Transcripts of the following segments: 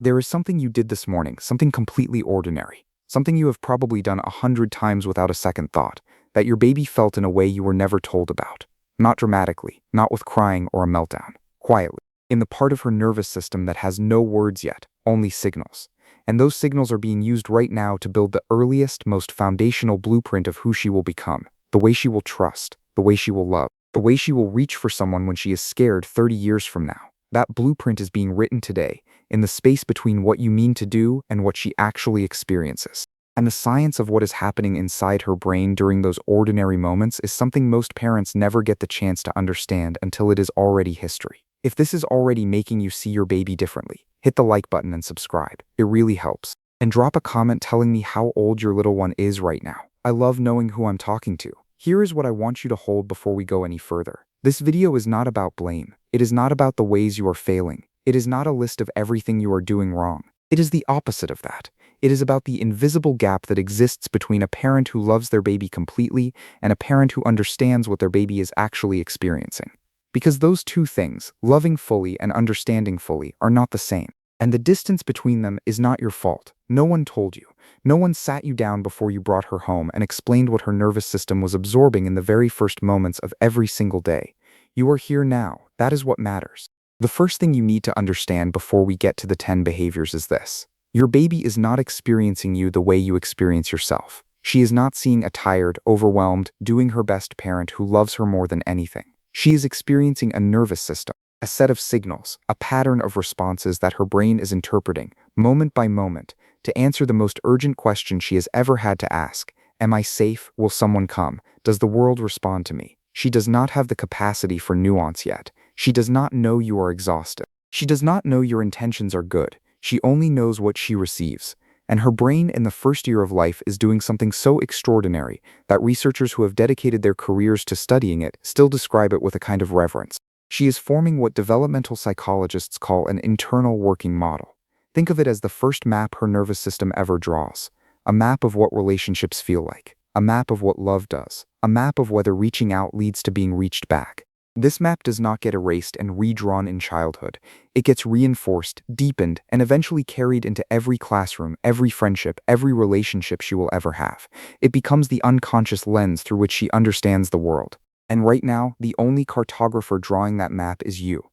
There is something you did this morning, something completely ordinary, something you have probably done 100 times without a second thought, that your baby felt in a way you were never told about. Not dramatically, not with crying or a meltdown. Quietly. In the part of her nervous system that has no words yet, only signals. And those signals are being used right now to build the earliest, most foundational blueprint of who she will become, the way she will trust, the way she will love, the way she will reach for someone when she is scared 30 years from now. That blueprint is being written today, in the space between what you mean to do and what she actually experiences. And the science of what is happening inside her brain during those ordinary moments is something most parents never get the chance to understand until it is already history. If this is already making you see your baby differently, hit the like button and subscribe. It really helps. And drop a comment telling me how old your little one is right now. I love knowing who I'm talking to. Here is what I want you to hold before we go any further. This video is not about blame. It is not about the ways you are failing. It is not a list of everything you are doing wrong. It is the opposite of that. It is about the invisible gap that exists between a parent who loves their baby completely and a parent who understands what their baby is actually experiencing. Because those two things, loving fully and understanding fully, are not the same. And the distance between them is not your fault. No one told you. No one sat you down before you brought her home and explained what her nervous system was absorbing in the very first moments of every single day. You are here now. That is what matters. The first thing you need to understand before we get to the 10 behaviors is this. Your baby is not experiencing you the way you experience yourself. She is not seeing a tired, overwhelmed, doing her best parent who loves her more than anything. She is experiencing a nervous system, a set of signals, a pattern of responses that her brain is interpreting, moment by moment, to answer the most urgent question she has ever had to ask. Am I safe? Will someone come? Does the world respond to me? She does not have the capacity for nuance yet. She does not know you are exhausted. She does not know your intentions are good. She only knows what she receives. And her brain in the first year of life is doing something so extraordinary that researchers who have dedicated their careers to studying it still describe it with a kind of reverence. She is forming what developmental psychologists call an internal working model. Think of it as the first map her nervous system ever draws. A map of what relationships feel like. A map of what love does. A map of whether reaching out leads to being reached back. This map does not get erased and redrawn in childhood. It gets reinforced, deepened, and eventually carried into every classroom, every friendship, every relationship she will ever have. It becomes the unconscious lens through which she understands the world. And right now, the only cartographer drawing that map is you.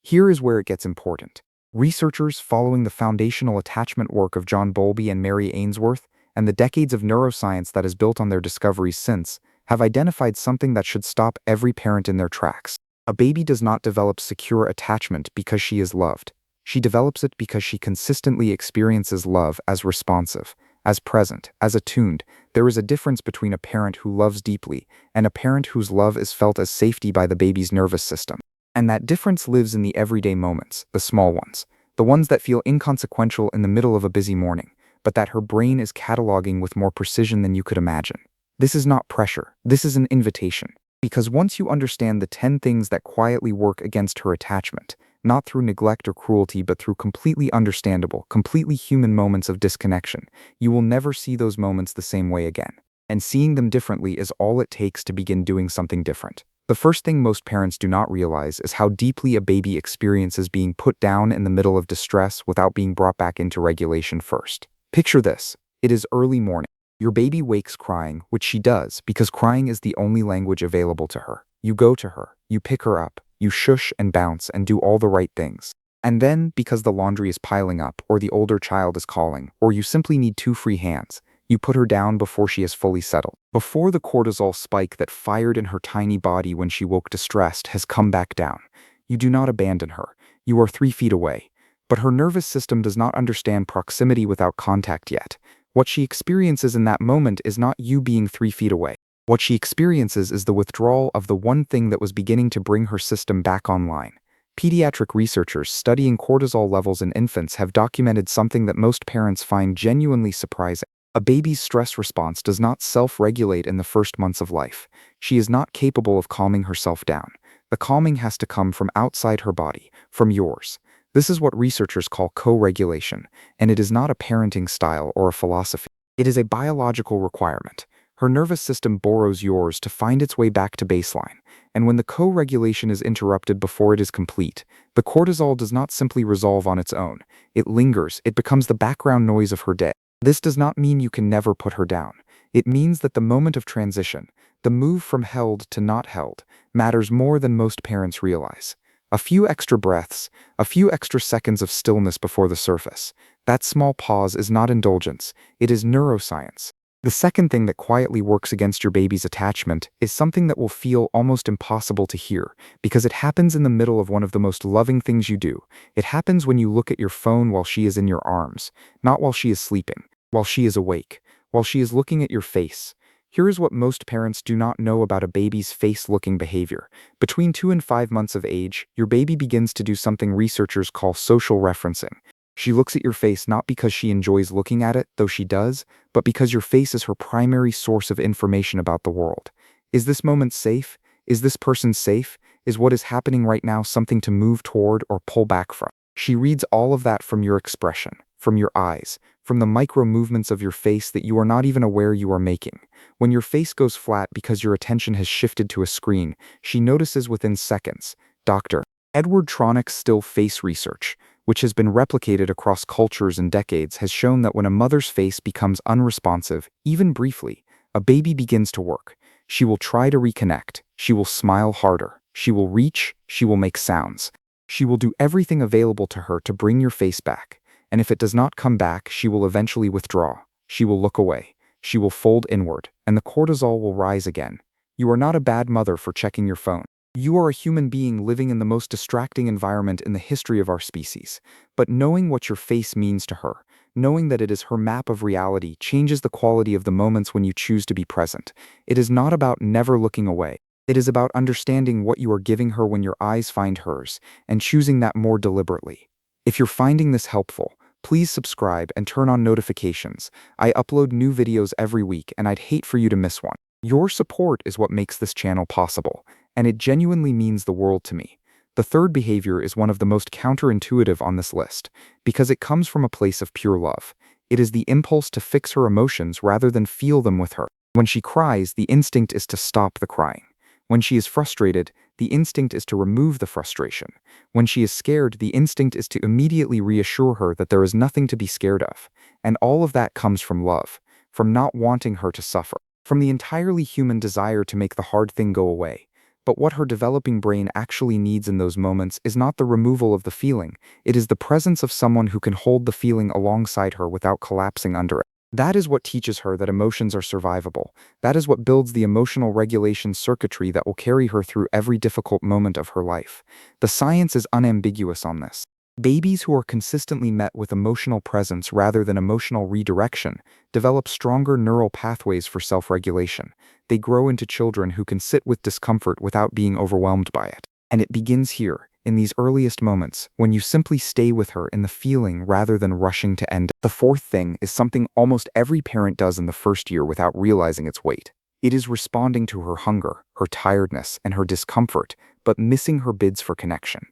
Here is where it gets important. Researchers following the foundational attachment work of John Bowlby and Mary Ainsworth, and the decades of neuroscience that is built on their discoveries since, have identified something that should stop every parent in their tracks. A baby does not develop secure attachment because she is loved. She develops it because she consistently experiences love as responsive, as present, as attuned. There is a difference between a parent who loves deeply and a parent whose love is felt as safety by the baby's nervous system. And that difference lives in the everyday moments, the small ones, the ones that feel inconsequential in the middle of a busy morning, but that her brain is cataloging with more precision than you could imagine. This is not pressure. This is an invitation. Because once you understand the 10 things that quietly work against her attachment, not through neglect or cruelty, but through completely understandable, completely human moments of disconnection, you will never see those moments the same way again. And seeing them differently is all it takes to begin doing something different. The first thing most parents do not realize is how deeply a baby experiences being put down in the middle of distress without being brought back into regulation first. Picture this. It is early morning. Your baby wakes crying, which she does because crying is the only language available to her. You go to her, you pick her up, you shush and bounce and do all the right things. And then, because the laundry is piling up, or the older child is calling, or you simply need 2 free hands, you put her down before she is fully settled. Before the cortisol spike that fired in her tiny body when she woke distressed has come back down. You do not abandon her. You are 3 feet away. But her nervous system does not understand proximity without contact yet. What she experiences in that moment is not you being 3 feet away. What she experiences is the withdrawal of the one thing that was beginning to bring her system back online. Pediatric researchers studying cortisol levels in infants have documented something that most parents find genuinely surprising. A baby's stress response does not self-regulate in the first months of life. She is not capable of calming herself down. The calming has to come from outside her body, from yours. This is what researchers call co-regulation, and it is not a parenting style or a philosophy. It is a biological requirement. Her nervous system borrows yours to find its way back to baseline, and when the co-regulation is interrupted before it is complete, the cortisol does not simply resolve on its own. It lingers, it becomes the background noise of her day. This does not mean you can never put her down. It means that the moment of transition, the move from held to not held, matters more than most parents realize. A few extra breaths, a few extra seconds of stillness before the surface. That small pause is not indulgence, it is neuroscience. The second thing that quietly works against your baby's attachment is something that will feel almost impossible to hear, because it happens in the middle of one of the most loving things you do. It happens when you look at your phone while she is in your arms, not while she is sleeping, while she is awake, while she is looking at your face. Here is what most parents do not know about a baby's face-looking behavior. Between 2 and 5 months of age, your baby begins to do something researchers call social referencing. She looks at your face not because she enjoys looking at it, though she does, but because your face is her primary source of information about the world. Is this moment safe? Is this person safe? Is what is happening right now something to move toward or pull back from? She reads all of that from your expression, from your eyes, from the micro movements of your face that you are not even aware you are making. When your face goes flat because your attention has shifted to a screen, she notices within seconds. Dr. Edward Tronick's still face research, which has been replicated across cultures and decades, has shown that when a mother's face becomes unresponsive, even briefly, a baby begins to work. She will try to reconnect. She will smile harder. She will reach. She will make sounds. She will do everything available to her to bring your face back. And if it does not come back, she will eventually withdraw. She will look away. She will fold inward, and the cortisol will rise again. You are not a bad mother for checking your phone. You are a human being living in the most distracting environment in the history of our species. But knowing what your face means to her, knowing that it is her map of reality, changes the quality of the moments when you choose to be present. It is not about never looking away. It is about understanding what you are giving her when your eyes find hers, and choosing that more deliberately. If you're finding this helpful, please subscribe and turn on notifications. I upload new videos every week, and I'd hate for you to miss one. Your support is what makes this channel possible, and it genuinely means the world to me. The third behavior is one of the most counterintuitive on this list, because it comes from a place of pure love. It is the impulse to fix her emotions rather than feel them with her. When she cries, the instinct is to stop the crying. When she is frustrated, the instinct is to remove the frustration. When she is scared, the instinct is to immediately reassure her that there is nothing to be scared of. And all of that comes from love, from not wanting her to suffer, from the entirely human desire to make the hard thing go away. But what her developing brain actually needs in those moments is not the removal of the feeling, it is the presence of someone who can hold the feeling alongside her without collapsing under it. That is what teaches her that emotions are survivable. That is what builds the emotional regulation circuitry that will carry her through every difficult moment of her life. The science is unambiguous on this. Babies who are consistently met with emotional presence rather than emotional redirection develop stronger neural pathways for self-regulation. They grow into children who can sit with discomfort without being overwhelmed by it. And it begins here, in these earliest moments, when you simply stay with her in the feeling rather than rushing to end. The fourth thing is something almost every parent does in the first year without realizing its weight. It is responding to her hunger, her tiredness, and her discomfort, but missing her bids for connection.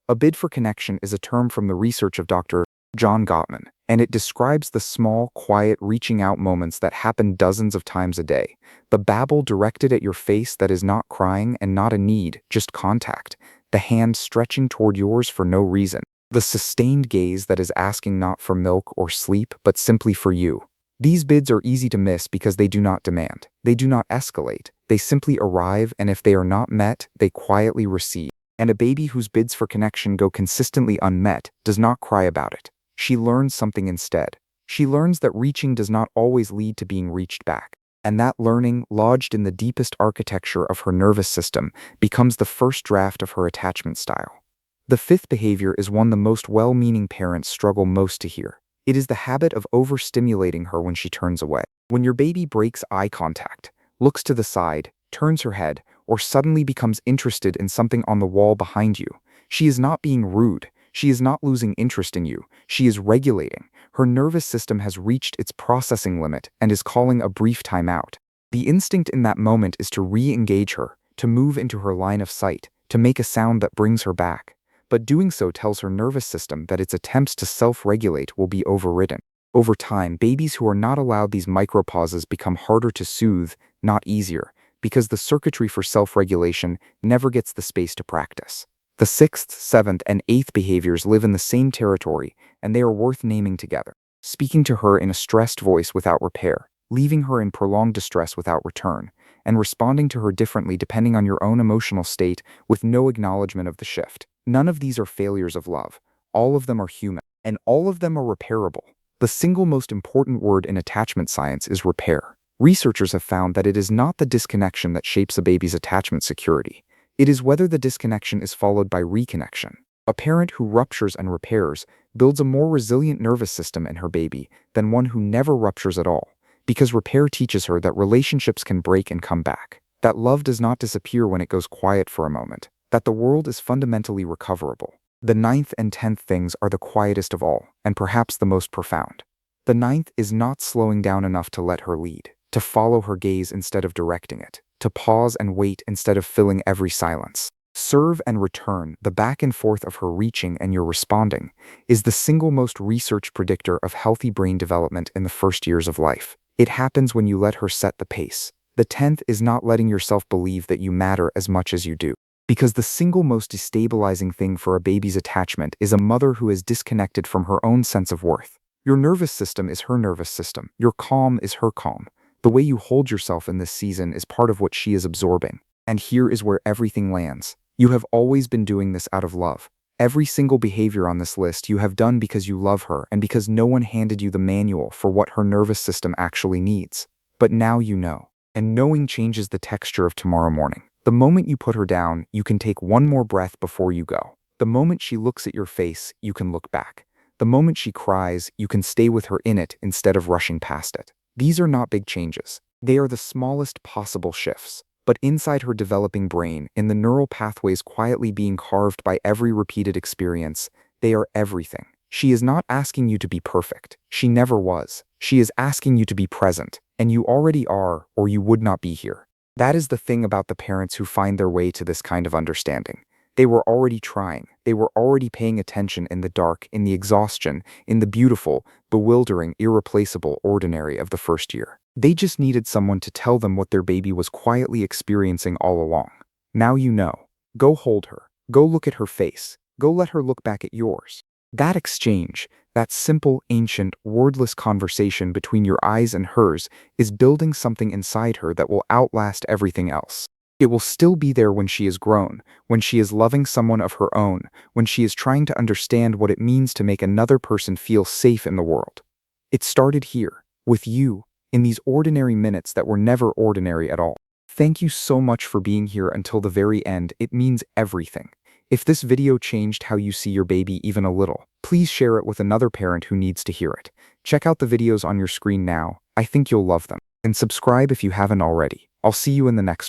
A bid for connection is a term from the research of Dr. John Gottman, and it describes the small, quiet, reaching out moments that happen dozens of times a day. The babble directed at your face that is not crying and not a need, just contact. The hand stretching toward yours for no reason. The sustained gaze that is asking not for milk or sleep, but simply for you. These bids are easy to miss because they do not demand. They do not escalate. They simply arrive, and if they are not met, they quietly recede. And a baby whose bids for connection go consistently unmet does not cry about it. She learns something instead. She learns that reaching does not always lead to being reached back. And that learning, lodged in the deepest architecture of her nervous system, becomes the first draft of her attachment style. The fifth behavior is one the most well-meaning parents struggle most to hear. It is the habit of overstimulating her when she turns away. When your baby breaks eye contact, looks to the side, turns her head, or suddenly becomes interested in something on the wall behind you, she is not being rude. She is not losing interest in you. She is regulating. Her nervous system has reached its processing limit and is calling a brief timeout. The instinct in that moment is to re-engage her, to move into her line of sight, to make a sound that brings her back. But doing so tells her nervous system that its attempts to self-regulate will be overridden. Over time, babies who are not allowed these micropauses become harder to soothe, not easier, because the circuitry for self-regulation never gets the space to practice. The sixth, seventh, and eighth behaviors live in the same territory, and they are worth naming together. Speaking to her in a stressed voice without repair, leaving her in prolonged distress without return, and responding to her differently depending on your own emotional state with no acknowledgement of the shift. None of these are failures of love. All of them are human, and all of them are repairable. The single most important word in attachment science is repair. Researchers have found that it is not the disconnection that shapes a baby's attachment security. It is whether the disconnection is followed by reconnection. A parent who ruptures and repairs builds a more resilient nervous system in her baby than one who never ruptures at all, because repair teaches her that relationships can break and come back, that love does not disappear when it goes quiet for a moment, that the world is fundamentally recoverable. The ninth and 10th things are the quietest of all, and perhaps the most profound. The ninth is not slowing down enough to let her lead, to follow her gaze instead of directing it, to pause and wait instead of filling every silence. Serve and return, the back and forth of her reaching and your responding, is the single most researched predictor of healthy brain development in the first years of life. It happens when you let her set the pace. The 10th is not letting yourself believe that you matter as much as you do. Because the single most destabilizing thing for a baby's attachment is a mother who is disconnected from her own sense of worth. Your nervous system is her nervous system. Your calm is her calm. The way you hold yourself in this season is part of what she is absorbing. And here is where everything lands. You have always been doing this out of love. Every single behavior on this list you have done because you love her and because no one handed you the manual for what her nervous system actually needs. But now you know. And knowing changes the texture of tomorrow morning. The moment you put her down, you can take one more breath before you go. The moment she looks at your face, you can look back. The moment she cries, you can stay with her in it instead of rushing past it. These are not big changes. They are the smallest possible shifts. But inside her developing brain, in the neural pathways quietly being carved by every repeated experience, they are everything. She is not asking you to be perfect. She never was. She is asking you to be present, and you already are, or you would not be here. That is the thing about the parents who find their way to this kind of understanding. They were already trying. They were already paying attention in the dark, in the exhaustion, in the beautiful, bewildering, irreplaceable ordinary of the first year. They just needed someone to tell them what their baby was quietly experiencing all along. Now you know. Go hold her. Go look at her face. Go let her look back at yours. That exchange, that simple, ancient, wordless conversation between your eyes and hers is building something inside her that will outlast everything else. It will still be there when she is grown, when she is loving someone of her own, when she is trying to understand what it means to make another person feel safe in the world. It started here, with you, in these ordinary minutes that were never ordinary at all. Thank you so much for being here until the very end. It means everything. If this video changed how you see your baby even a little, please share it with another parent who needs to hear it. Check out the videos on your screen now. I think you'll love them. And subscribe if you haven't already. I'll see you in the next one.